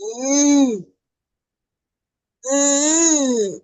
Mm, mm.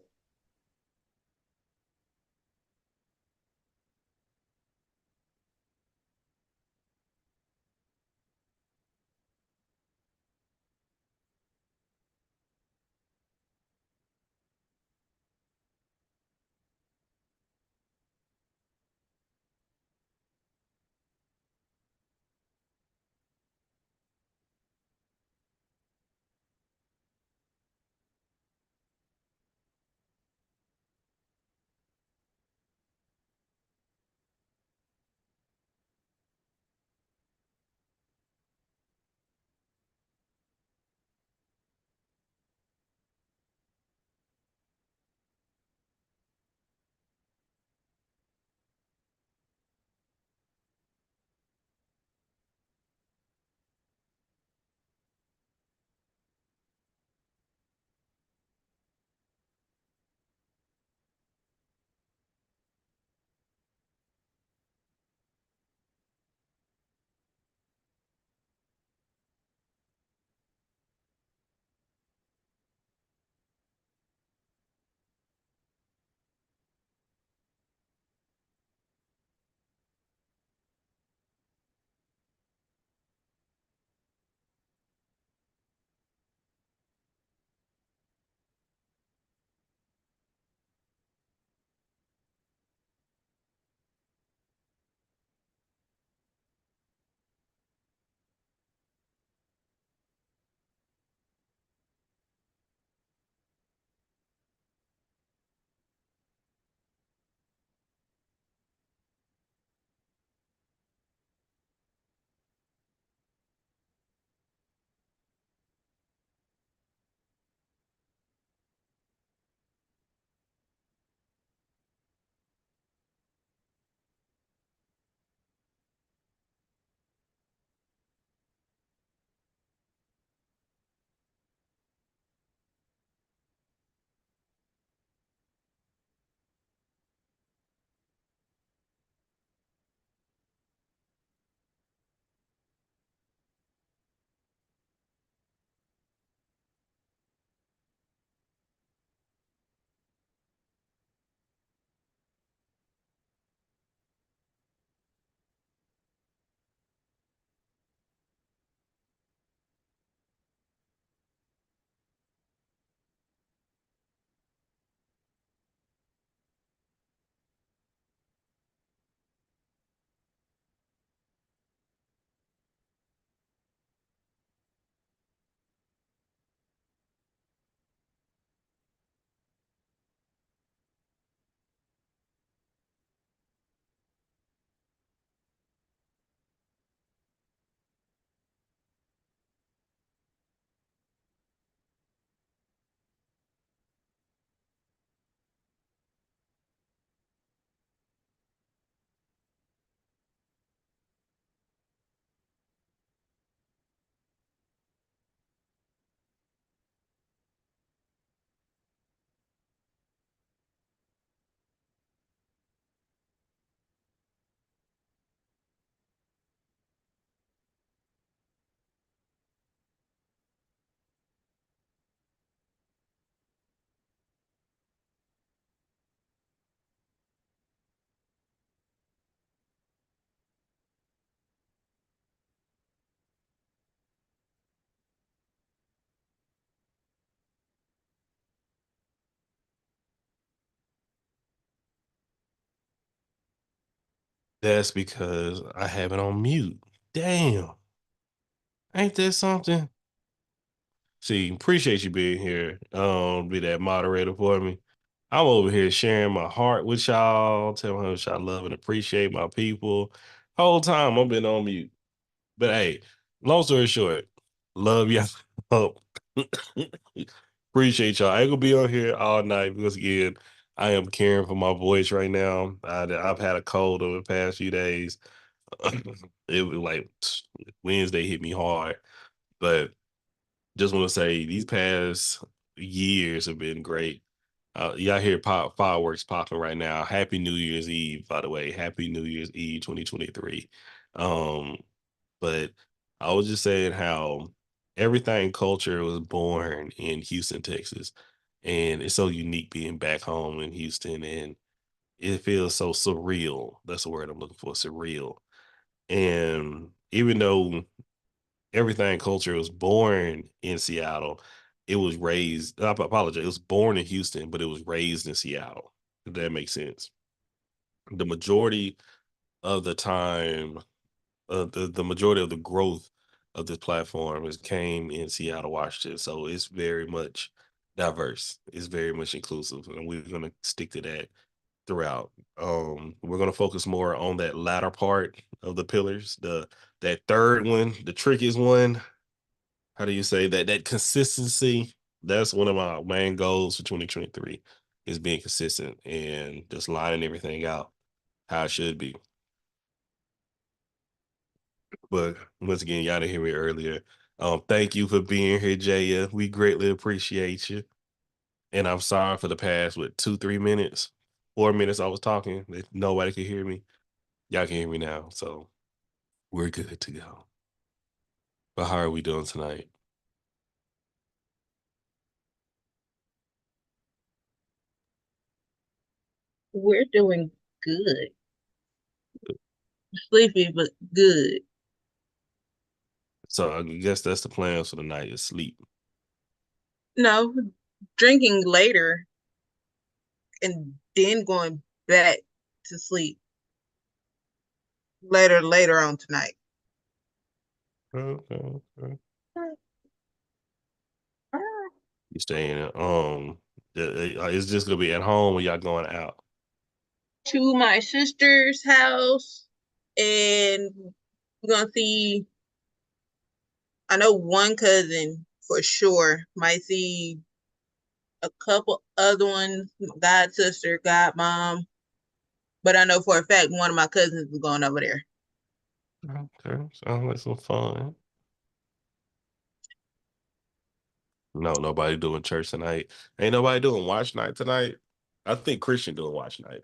That's because I have it on mute. Damn. Ain't that something? See, appreciate you being here. Be that moderator for me. I'm over here sharing my heart with y'all, telling how much I love and appreciate my people. Whole time I've been on mute. But hey, long story short, love y'all. Appreciate y'all. I ain't gonna be on here all night because again, I am caring for my voice right now. I've had a cold over the past few days. It was like Wednesday hit me hard, but just want to say these past years have been great. Y'all hear fireworks popping right now. Happy New Year's Eve, by the way. Happy New Year's Eve 2023. Um, but I was just saying how Everything culture was born in Houston, Texas, and it's so unique being back home in Houston, and it feels so surreal. That's the word I'm looking for, surreal. And even though everything culture was born in Seattle, it was raised. I apologize. It was born in Houston, but it was raised in Seattle. If that makes sense. The majority of the time, the majority of the growth of this platform is came in Seattle, Washington. So it's very much diverse. It's very much inclusive, and we're going to stick to that throughout. We're going to focus more on that latter part of the pillars, the that third one, the trickiest one. How do you say that? That consistency. That's one of my main goals for 2023 is being consistent and just lining everything out how it should be. But once again, y'all didn't hear me earlier. Thank you for being here, Jaya. We greatly appreciate you. And I'm sorry for the past, what, 2, 3 minutes, 4 minutes I was talking that nobody could hear me. Y'all can hear me now. So we're good to go. But how are we doing tonight? We're doing good. Sleepy, but good. So I guess that's the plans for the night is sleep. No, drinking later and then going back to sleep later on tonight. Okay, okay. You staying it's just gonna be at home or y'all going out? To my sister's house, and we're gonna see. I know one cousin for sure. Might see a couple other ones, god sister, god mom. But I know for a fact one of my cousins is going over there. Okay, sounds like some fun. No, nobody doing church tonight. Ain't nobody doing watch night tonight. I think Christian doing watch night.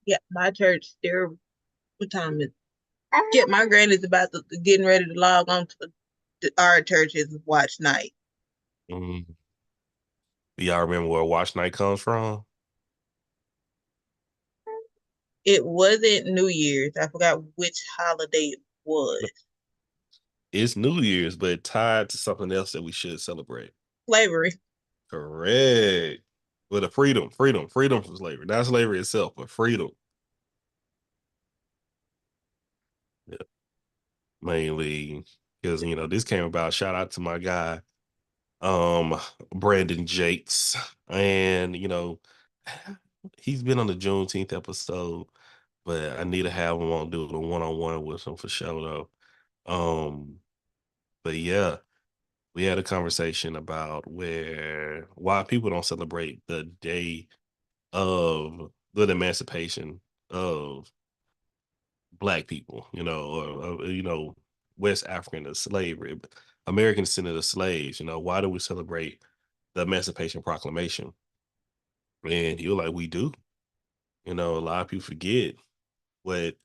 Yeah, my church. There. What time is? Yeah, my granny's about to getting ready to log on to our church's watch night. Mm. Do y'all remember where watch night comes from? It wasn't New Year's. I forgot which holiday it was. It's New Year's, but tied to something else that we should celebrate. Slavery. Correct. With a freedom from slavery. Not slavery itself, but freedom. Yeah, mainly because this came about. Shout out to my guy, um, Brandon Jakes, and he's been on the Juneteenth episode, but I need to have him on doing a one-on-one with him for sure though. But yeah, we had a conversation about why people don't celebrate the day of the emancipation of black people, or West African of slavery, American descendant of slaves. Why do we celebrate the Emancipation Proclamation? And he was like, we do. A lot of people forget what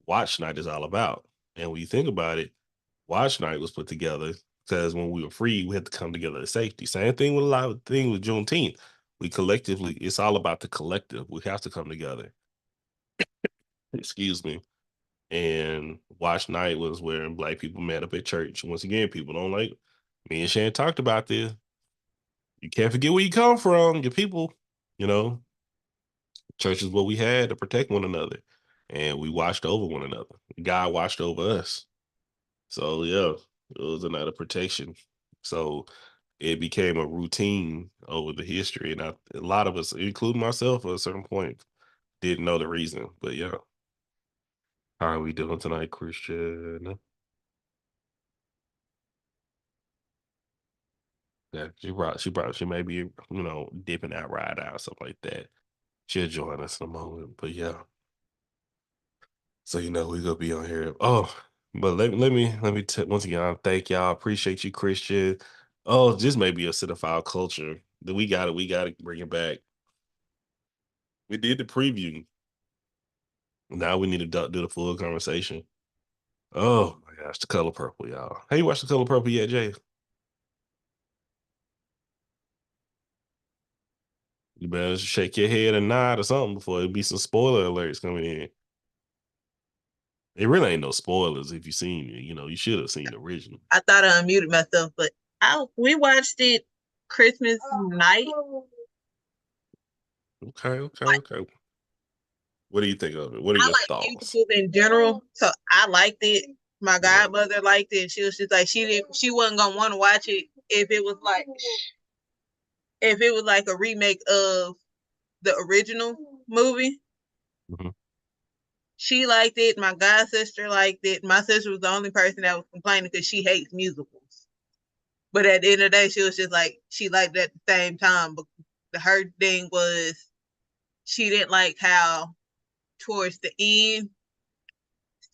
Watch Night is all about. And when you think about it, Watch Night was put together because when we were free, we had to come together as safety. Same thing with a lot of things with Juneteenth. We collectively, it's all about the collective. We have to come together. Excuse me. And Watch Night was where black people met up at church. Once again, people don't like me and Shan talked about this. You can't forget where you come from, your people. You know, Church is what we had to protect one another. And we watched over one another. God watched over us. So yeah, it was another protection. So it became a routine over the history. And a lot of us, including myself at a certain point, didn't know the reason. But yeah. How are we doing tonight, Christian? Yeah, she may be, dipping out, ride out, something like that. She'll join us in a moment. But yeah. So we're gonna be on here. Oh, but once again, I thank y'all. Appreciate you, Christian. Oh, this may be a cinephile culture. That we gotta bring it back. We did the preview. Now we need to do the full conversation. Oh gosh, The Color Purple, y'all. Have you watched The Color Purple yet, Jay? You better shake your head and nod or something before it be some spoiler alerts coming in. It really ain't no spoilers if you seen it. You know, you should have seen the original. I thought I unmuted myself, but we watched it Christmas night. Okay, okay, okay. What do you think of it? What are I your like thoughts? musicals in general, so I liked it. My Yeah. godmother liked it. She was just like she wasn't gonna want to watch it if it was like a remake of the original movie. Mhm. She liked it. My god sister liked it. My sister was the only person that was complaining because she hates musicals. But at the end of the day, she was just like she liked it at the same time. But her thing was she didn't like how towards the end,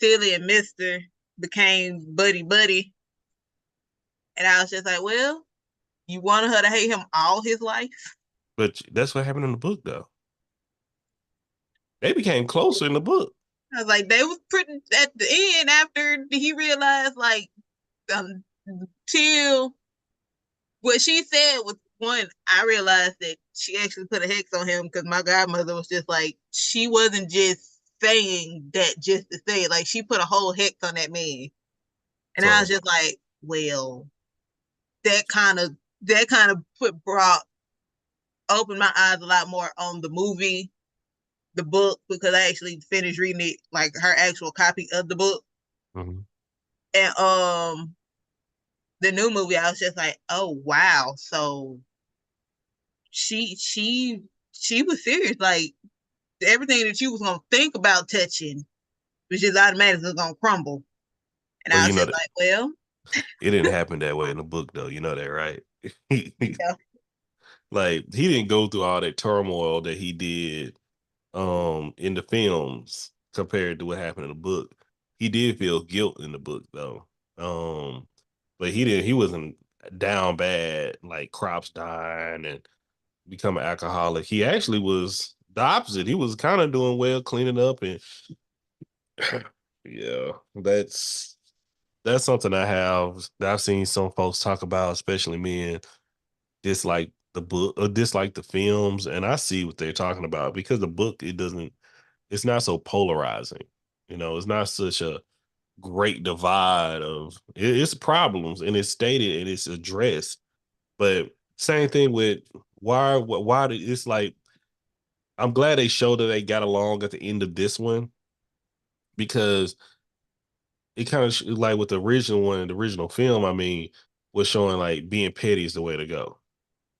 Silly and Mister became buddy buddy, and I was just like, well, you wanted her to hate him all his life. But that's what happened in the book, though. They became closer in the book. I was like, they was pretty at the end after he realized like um till what she said was one, I realized that she actually put a hex on him because my godmother was just like, she wasn't just saying that just to say it. Like, she put a whole hex on that man. And I was So, just like, well, that kind of, that kind of opened my eyes a lot more on the movie, the book, because I actually finished reading it, like her actual copy of the book. mhm. And the new movie, I was just like, oh wow. So she she she was serious. Like everything that you was gonna think about touching was just automatically gonna crumble. And But I you was know just that like, well, it didn't happen that way in the book, though. You know that, right? yeah, Like he didn't go through all that turmoil that he did in the films compared to what happened in the book. He did feel guilt in the book though. But he wasn't down bad, like crops dying and become an alcoholic. He actually was the opposite. He was kind of doing well, cleaning up and yeah, that's something that I've seen some folks talk about, especially men, dislike the book or dislike the films, and I see what they're talking about because the book it's not so polarizing. You know, it's not such a great divide of it's problems and it's stated and it's addressed. But same thing with why did it's like I'm glad they showed that they got along at the end of this one because it kind of like with the original one, the original film, I mean, was showing like being petty is the way to go,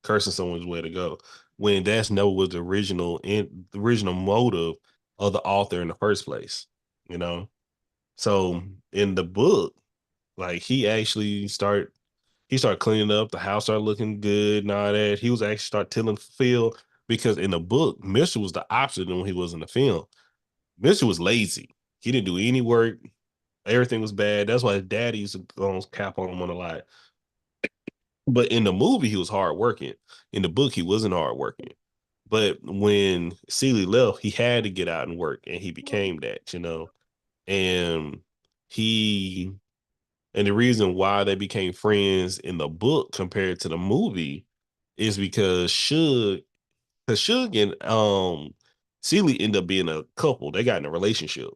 cursing someone's the way to go. When that's never was the original motive of the author in the first place, you know. So in the book, like he started cleaning up, the house started looking good and all that. He was actually start tilling Phil because in the book, Mr. was the opposite than when he was in the film. Mr. was lazy. He didn't do any work. Everything was bad. That's why his daddy used to cap on him on a lot. But in the movie, he was hard working. In the book, he wasn't hard working. But when Celie left, he had to get out and work, and he became that, you know. And he and the reason why they became friends in the book compared to the movie is because Suge and Celie end up being a couple. They got in a relationship.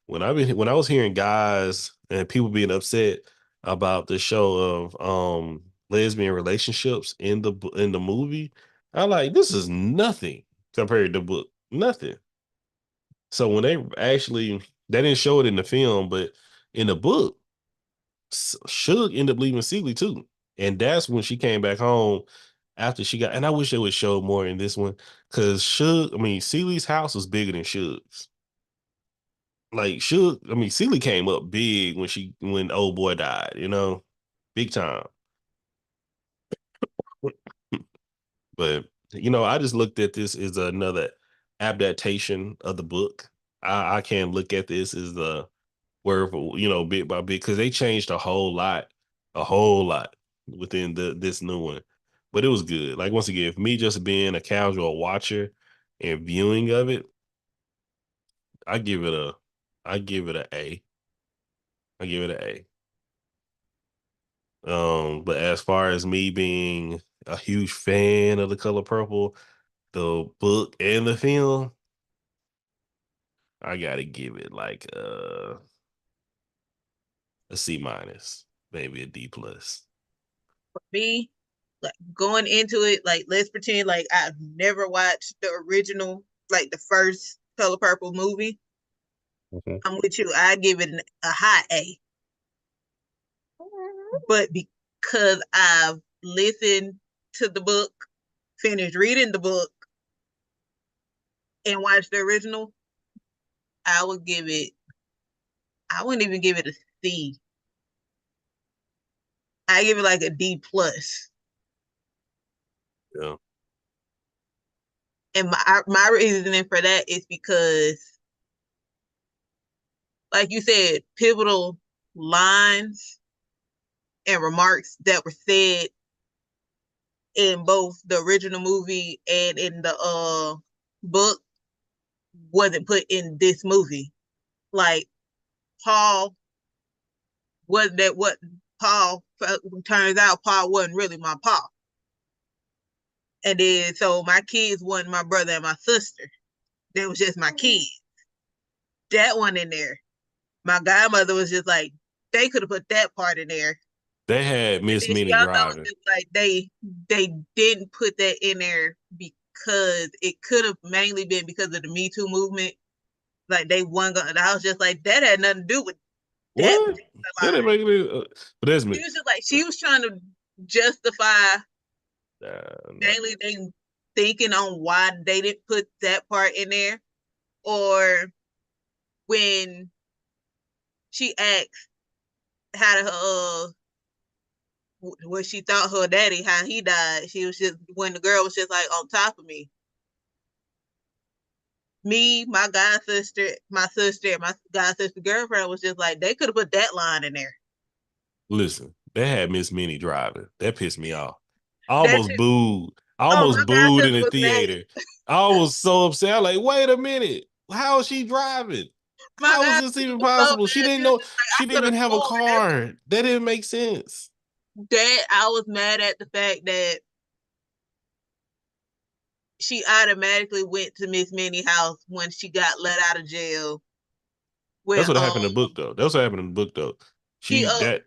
When I was hearing guys and people being upset about the show of lesbian relationships in the movie, I like this is nothing compared to the book. Nothing. So when they didn't show it in the film, but in the book, Suge ended up leaving Celie too. And that's when she came back home after she got, and I wish they would show more in this one because Celie's house was bigger than Suge's. Like Celie came up big when old boy died, you know, big time. But you know, I just looked at this as another adaptation of the book. I can't look at this as the word for bit by bit because they changed a whole lot within this new one. But it was good. Like once again, for me just being a casual watcher and viewing of it, I give it a I give it a A. I give it an A. But as far as me being a huge fan of The Color Purple, the book and the film, I gotta give it like a C minus, maybe a D plus. Me, like going into it, like let's pretend like I've never watched the original, like the first Color Purple movie. Mhm. I'm with you. I give it a high A. But because I've listened to the book, finished reading the book, and watched the original, I would give it. I wouldn't even give it a C. I give it like a D plus. Yeah. And my reasoning for that is because, like you said, pivotal lines and remarks that were said in both the original movie and in the book wasn't put in this movie. Like Paul wasn't that what Paul turns out Paul wasn't really my Paul. And then so my kids wasn't my brother and my sister. They was just my kids. That one in there. My godmother was just like, they could have put that part in there. They had And Miss then she Minnie also was driving. just like they didn't put that in there because it could have mainly been because of the Me Too movement. Like they won. I was just like that had nothing to do with that What? particular That didn't line. make it. But that's me. She was just like she was trying to justify Nah. mainly they thinking on why they didn't put that part in there, or when she asked how to what she thought her daddy how he died. She was just when the girl was just like on top of me. Me, my god sister, my sister, and my god sister girlfriend was just like they could have put that line in there. Listen, they had Miss Minnie driving. That pissed me off. I That's almost it. booed. I Oh, almost my god booed in sister the was mad. theater. I was so upset. I'm like, wait a minute. How is she driving? My How is god this sister even was so possible? She mad. didn't She was know just like, she I didn't could even have have a sworn car. That didn't make sense. that I was mad at the fact that she automatically went to Miss Minnie's house when she got let out of jail. When That's what happened in the book though. That's what happened in the book though. he She that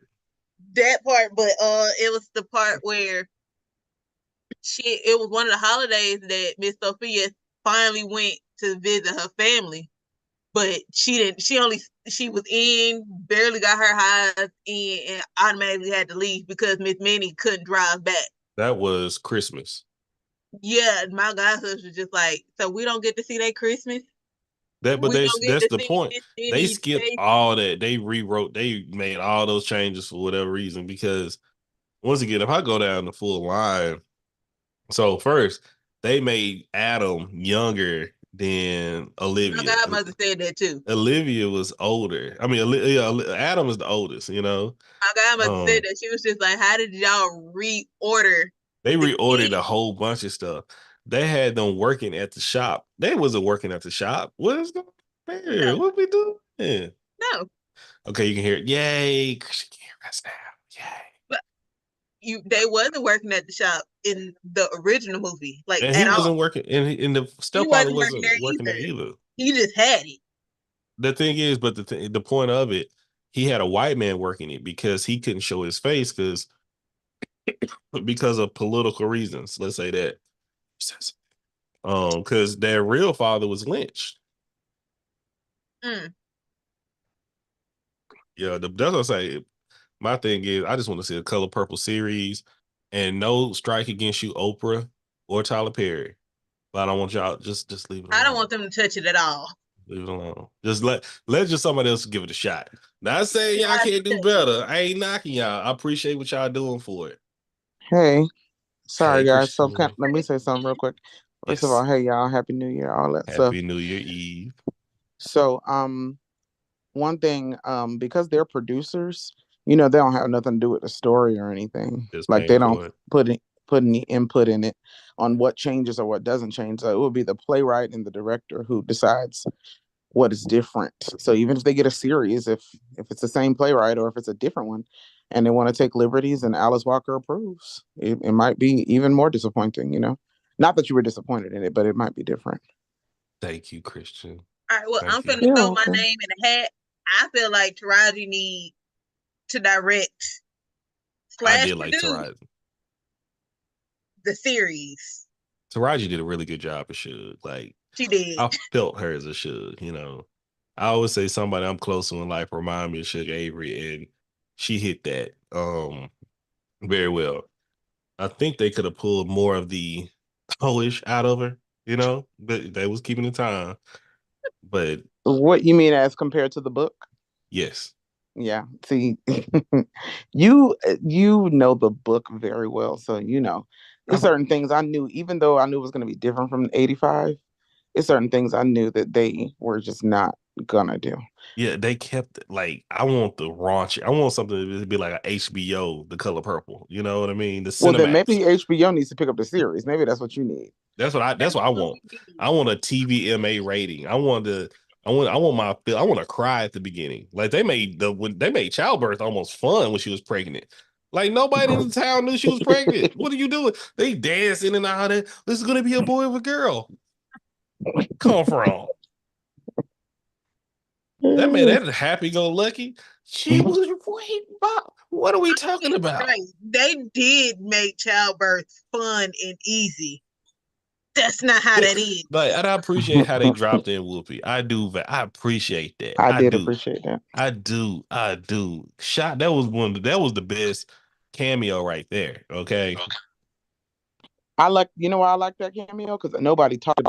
that part, but it was the part where she it was one of the holidays that Miss Sophia finally went to visit her family, but she didn't. She was in, barely got her highs in, and automatically had to leave because Miss Minnie couldn't drive back. that was Christmas. Yeah, my godson was just like, so we don't get to see that Christmas. That but We don't get that's to the see point. Miss They Minnie's skipped face. all that. They rewrote, they made all those changes for whatever reason. Because once again, if I go down the full line, so first they made Adam younger than My Olivia. godmother said that too. Olivia was older. I mean, yeah, Adam is the oldest. My godmother said Um, that she was just like, how did y'all reorder they the reordered a kids? whole bunch of stuff. They had them working at the shop. They wasn't working at the shop. What is going on No, here? What we doing? no. Okay, you can hear it. Yay, Christian can hear us now. Yay. But they wasn't working at the shop in the original movie, like And he at all. wasn't working, and the He stepfather wasn't working wasn't there working there either. either. He just had it. The thing is, but the point of it, he had a white man working it because he couldn't show his face because of political reasons. Let's say that. Because their real father was lynched. Mm. Yeah, that's what I say. My thing is, I just want to see a Color Purple series, and no strike against you, Oprah or Tyler Perry. But I don't want y'all just leave it I don't alone. want them to touch it at all. Leave it alone. Just let just somebody else give it a shot. Not saying y'all Nobody can't do touch it. better. I ain't knocking y'all. I appreciate what y'all doing for it. Hey, Hey, sorry guys. So Christina. let me say something real quick. First of all, Yes. hey y'all, happy New Year, all that stuff. Happy New Year Eve. So one thing, because they're producers, they don't have nothing to do with the story or anything. Just Like paying they don't for it. put any input in it on what changes or what doesn't change. So it will be the playwright and the director who decides what is different. So even if they get a series, if it's the same playwright or if it's a different one, and they want to take liberties and Alice Walker approves, it might be even more disappointing. Not that you were disappointed in it, but it might be different. Thank you, Christian. All right, well, I'm Thank you. finna You're throw my welcome. name in the hat. I feel like Taraji need to direct I slash did like produce Taraji. the series. Taraji did a really good job of Suge. Like, She did. I felt her as a Suge, you know. I always say somebody I'm close to in life remind me of Suge Avery, and she hit that very well. I think they could have pulled more of the Polish out of her, but they was keeping the time. But What you mean as compared to the book? yes, Yeah. See, you know the book very well, so it's I'm, certain things I knew, even though I knew it was going to be different from '85. It's certain things I knew that they were just not gonna do. yeah, they kept like I want the raunchy. I want something to be like a HBO, The Color Purple. You know what I mean? The Well, then Cinemax. maybe HBO needs to pick up the series. Maybe that's what you need. That's That's what I what want. we need. I want a TVMA rating. I want I want to cry at the beginning. Like when they made childbirth almost fun when she was pregnant. Like nobody in the town knew she was pregnant. What are you doing? They dancing and all that. This is gonna be a boy or a girl. Come from that man. That happy go lucky. She was wait, Bob. What are we talking about? Right. They did make childbirth fun and easy. That's not how that is. Like, and I appreciate how they dropped in Whoopi. I do. I appreciate that. I I did do. appreciate that. I do. I do. Shot. That was the best cameo right there. Okay. I like, why I like that cameo? Because nobody talked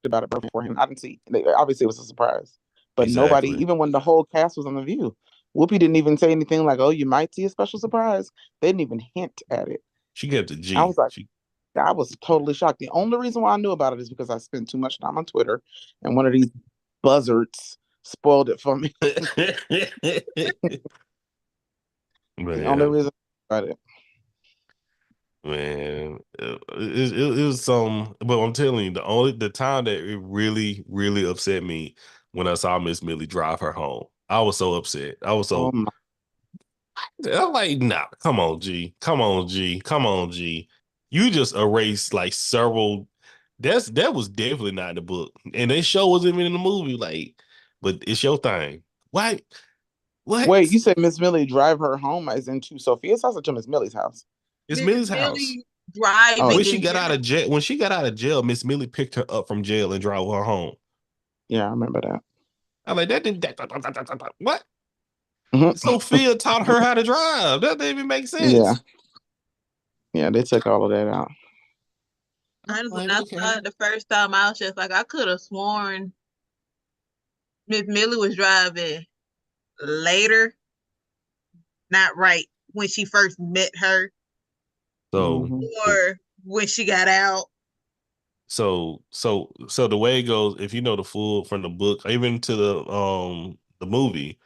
about it beforehand. I didn't see. Obviously, it was a surprise, but nobody, Exactly. even when the whole cast was on the View, Whoopi didn't even say anything like, "Oh, you might see a special surprise." They didn't even hint at it. She kept a I was G. like, She I was totally shocked. The only reason why I knew about it is because I spent too much time on Twitter, and one of these buzzards spoiled it for me. The only man, reason about it. man, it was some. But I'm telling you, the time that it really really upset me when I saw Miss Millie drive her home. I was so upset. I was Oh so my. I'm like, nah, come on, G. Come on, G. Come on, G. You just erased like several. That was definitely not in the book. And that show wasn't even in the movie. Like, but it's your thing. Why? Wait, What? you said Miss Millie drive her home as into Sophia's house or to Miss Millie's house? It's Miss Millie's house. Millie Oh, driving When it's she in got out of general. jail, Miss Millie picked her up from jail and drove her home. yeah, I remember that. I'm like, that didn't what? Mhm. Sophia taught her how to drive. That didn't even make Yeah, sense. yeah, they took all of that out. I'm When like, I okay. saw it the first time, I was just like, I could have sworn Miss Millie was driving later, not right when she first met her, So Hmm. or when she got out. so the way it goes, if you know the full from the book, even to the movie,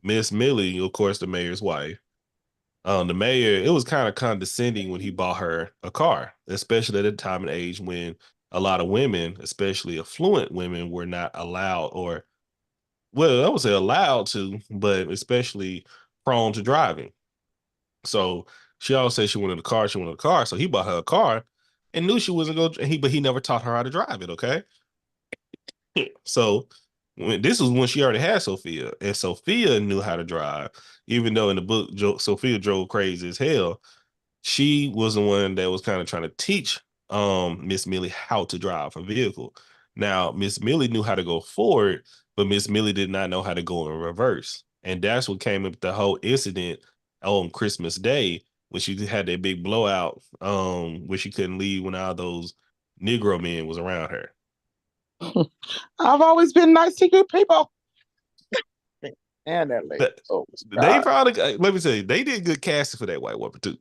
Miss Millie, of course, the mayor's wife. The mayor, it was kind of condescending when he bought her a car, especially at a time and age when a lot of women, especially affluent women, were not allowed, or well, I would say allowed to, but especially prone to driving. So she always said she wanted a car, she wanted a car. So he bought her a car and knew she wasn't going to, but he never taught her how to drive it. Okay. So this was when she already had Sophia, and Sophia knew how to drive, even though in the book, Sophia drove crazy as hell. She was the one that was kind of trying to teach Miss Millie how to drive a vehicle. Now, Miss Millie knew how to go forward, but Miss Millie did not know how to go in reverse. And that's what came up with the whole incident on Christmas Day when she had that big blowout where she couldn't leave when all those Negro men was around her. I've always been nice to you people. And that lady. But Oh they God. probably let me tell you, they did good casting for that white woman too.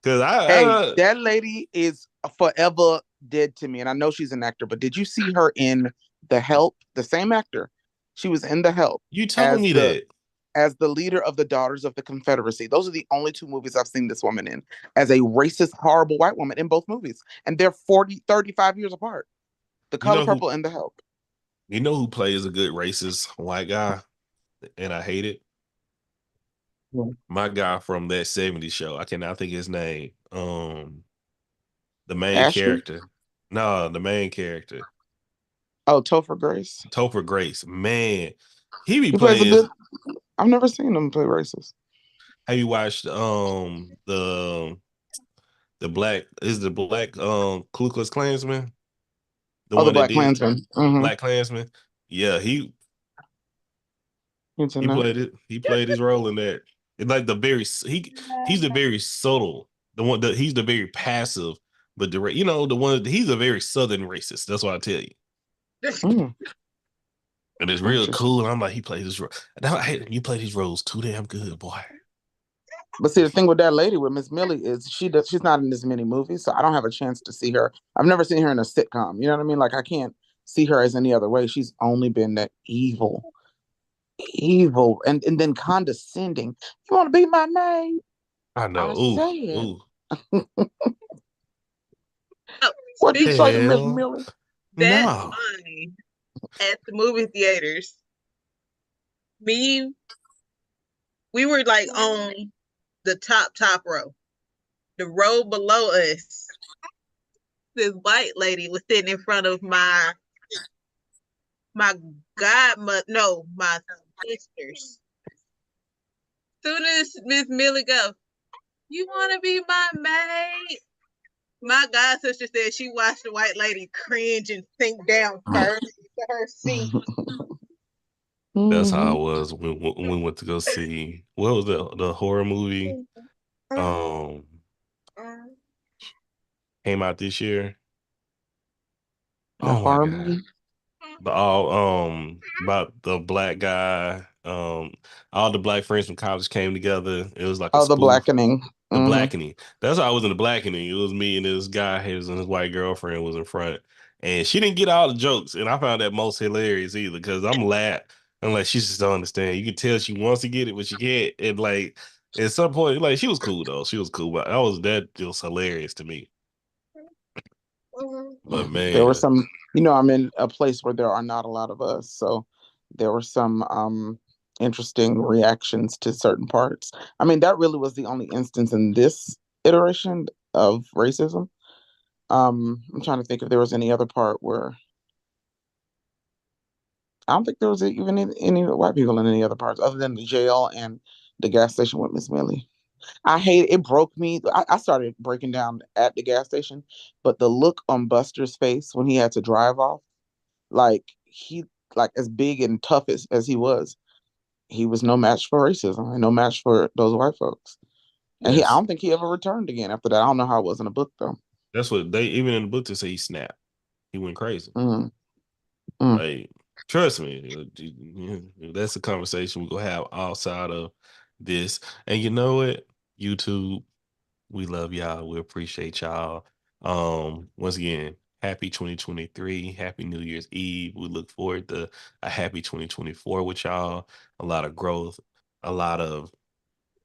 Because Hey, that lady is forever dead to me. And I know she's an actor, but did you see her in The Help? The same actor. She was in The Help you told as me the that. as the leader of the Daughters of the Confederacy. Those are the only two movies I've seen this woman in as a racist, horrible white woman in both movies. And they're 35 years apart. The You Color know who Purple and The Help. You know who plays a good racist white guy, and I hate it. Yeah. My guy from that '70s show. I cannot think his name. The main Ashton? character. No, the main character. Oh, Topher Grace. Topher Grace. Man, he be He plays a playing. good. I've never seen him play racist. Have you watched the black is the black Ku Klux Klansman? The Oh, the one that Black did Klansman. Mm-hmm. Black Klansman? Yeah, Good to he know. played it. He played his role in that. It's like the very he's the very subtle. The one that he's the very passive, but direct. You know the one he's a very southern racist. That's what I tell you. Mm, And it's real interesting. cool. And I'm like, he plays his role. Now, you play these roles too damn good, boy. But see, the thing with that lady, with Miss Millie, is she's not in as many movies, so I don't have a chance to see her. I've never seen her in a sitcom. You know what I mean? Like I can't see her as any other way. She's only been that evil, and then condescending. You want to be my maid? I I know. Ooh, said, ooh. Oh, what you speaking say, of Miss Hell Millie? that no. line at the movie theaters, me, we were like on the top row. The row below us, this white lady was sitting in front of my godmother, no, my sisters. Soon as Miss Millie go, you want to be my maid? My god sister said she watched the white lady cringe and sink down further into her seat. That's how I Hmm. was when we went to go see what was the horror movie um came out this year. A Oh my horror god. movie? The all about the black guy, all the black friends from college came together. It was like a Oh, The spoof. Blackening. The Hmm. blackening. That's how I was in the blackening. It was me and this guy, his and his white girlfriend was in front. And she didn't get all the jokes. And I found that most hilarious either because I'm like, she just don't understand. You can tell she wants to get it, but she can't. And like at some point, like she was cool though. She was cool, but that was hilarious to me. But There were man, some, I'm in a place where there are not a lot of us, so there were some interesting reactions to certain parts. I mean, that really was the only instance in this iteration of racism. I'm trying to think if there was any other part where I don't think there was even any white people in any other parts other than the jail and the gas station with Miss Millie. I hate it. Broke me. I started breaking down at the gas station, but the look on Buster's face when he had to drive off, like like as big and tough as he was no match for racism and no match for those white folks. And I that's don't think he ever returned again after that. I don't know how it was in the book though. that's what they even in the book they say he snapped. He went crazy. Mm, mm. Like, trust me, that's a conversation we're gonna have outside of this. And you know what? YouTube, we love y'all. We appreciate y'all. Once again, happy 2023, happy New Year's Eve. We look forward to a happy 2024 with y'all. A lot of growth, a lot of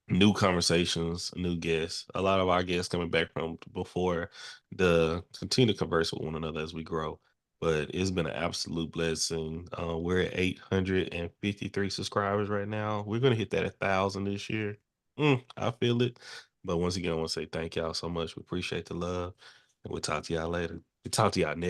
new conversations, new guests. A lot of our guests coming back from before the continue to converse with one another as we grow. But it's been an absolute blessing. We're at 853 subscribers right now. We're gonna hit that 1,000 this year. I feel it. But once again, I want to say thank y'all so much. We appreciate the love, and we'll talk to y'all later. We talk to y'all next.